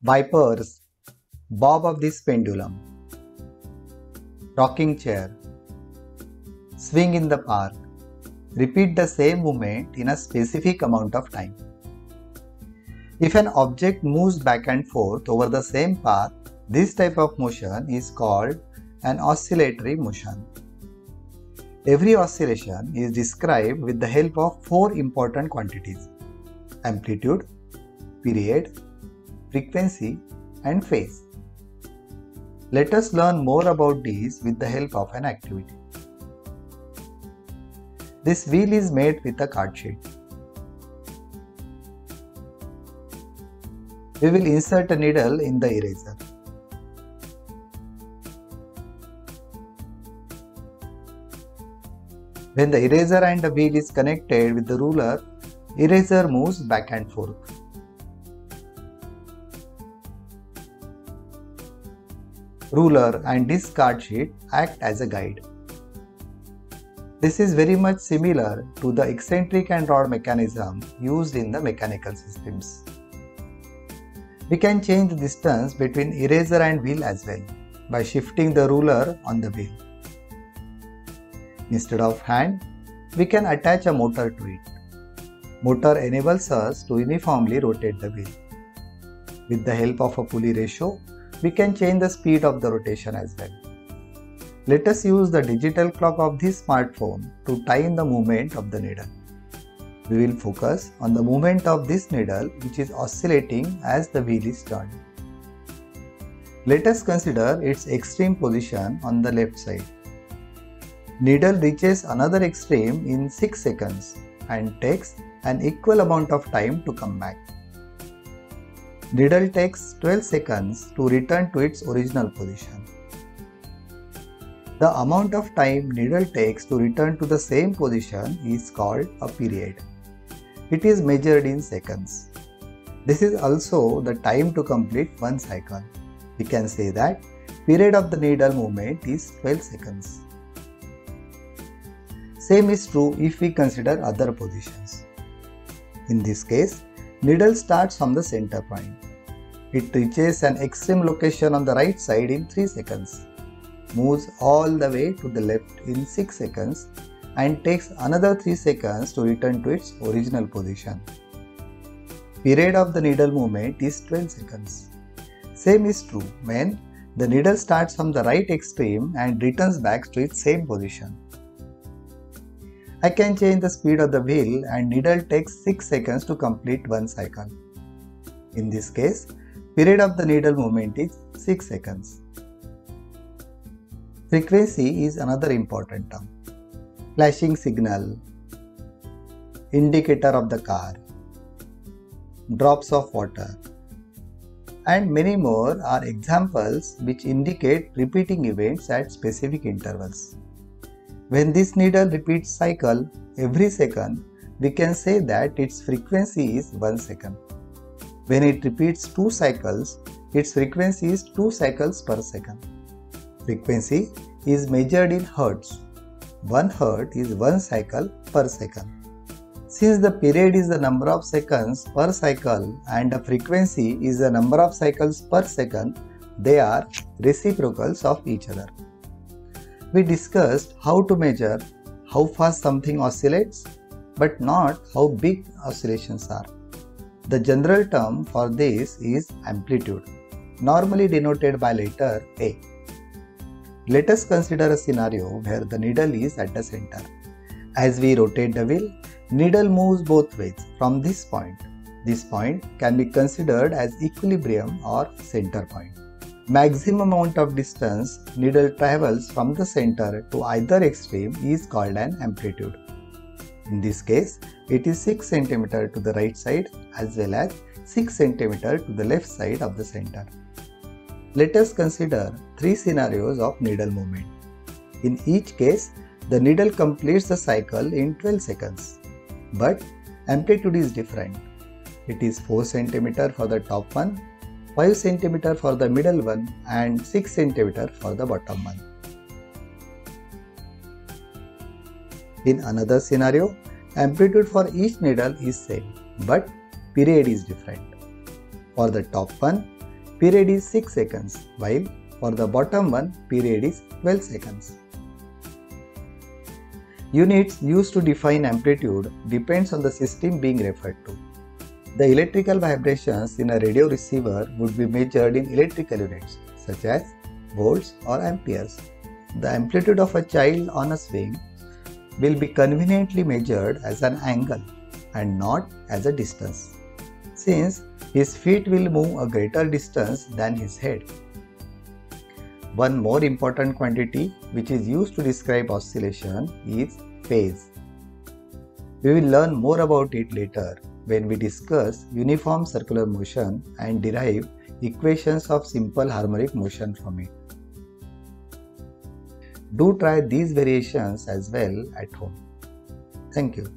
wipers, bob of this pendulum, rocking chair, swing in the park. Repeat the same movement in a specific amount of time. If an object moves back and forth over the same path, this type of motion is called an oscillatory motion. Every oscillation is described with the help of four important quantities: amplitude, period, frequency, and phase. Let us learn more about these with the help of an activity. This wheel is made with a card sheet. We will insert a needle in the eraser. When the eraser and the wheel is connected with the ruler, eraser moves back and forth. Ruler and this card sheet act as a guide. This is very much similar to the eccentric and rod mechanism used in the mechanical systems. We can change the distance between eraser and wheel as well by shifting the ruler on the wheel. Instead of hand, we can attach a motor to it. Motor enables us to uniformly rotate the wheel. With the help of a pulley ratio, we can change the speed of the rotation as well. Let us use the digital clock of this smartphone to time the movement of the needle. We will focus on the movement of this needle, which is oscillating as the wheel is turned. Let us consider its extreme position on the left side. Needle reaches another extreme in 6 seconds and takes an equal amount of time to come back. Needle takes 12 seconds to return to its original position. The amount of time needle takes to return to the same position is called a period. It is measured in seconds. This is also the time to complete one cycle. We can say that period of the needle movement is 12 seconds. Same is true if we consider other positions. In this case, needle starts from the center point. It reaches an extreme location on the right side in 3 seconds, moves all the way to the left in 6 seconds and takes another 3 seconds to return to its original position. Period of the needle movement is 12 seconds. Same is true when the needle starts from the right extreme and returns back to its same position. I can change the speed of the wheel and needle takes 6 seconds to complete one cycle. In this case, period of the needle movement is 6 seconds. Frequency is another important term. Flashing signal, indicator of the car, drops of water, and many more are examples which indicate repeating events at specific intervals. When this needle repeats cycle every second, we can say that its frequency is 1 second. When it repeats 2 cycles, its frequency is 2 cycles per second. Frequency is measured in hertz. 1 hertz is 1 cycle per second. Since the period is the number of seconds per cycle and the frequency is the number of cycles per second, they are reciprocals of each other. We discussed how to measure how fast something oscillates, but not how big oscillations are. The general term for this is amplitude, normally denoted by letter A. Let us consider a scenario where the needle is at the center. As we rotate the wheel, needle moves both ways from this point. This point can be considered as equilibrium or center point. Maximum amount of distance needle travels from the center to either extreme is called an amplitude. In this case, it is 6 cm to the right side as well as 6 cm to the left side of the center. Let us consider 3 scenarios of needle movement. In each case, the needle completes the cycle in 12 seconds. But amplitude is different. It is 4 cm for the top one, 5 cm for the middle one and 6 cm for the bottom one. In another scenario, amplitude for each needle is same, but period is different. For the top one, period is 6 seconds, while for the bottom one, period is 12 seconds. Units used to define amplitude depends on the system being referred to. The electrical vibrations in a radio receiver would be measured in electrical units such as volts or amperes. The amplitude of a child on a swing will be conveniently measured as an angle and not as a distance, since his feet will move a greater distance than his head. One more important quantity which is used to describe oscillation is phase. We will learn more about it later when we discuss uniform circular motion and derive equations of simple harmonic motion from it. Do try these variations as well at home. Thank you.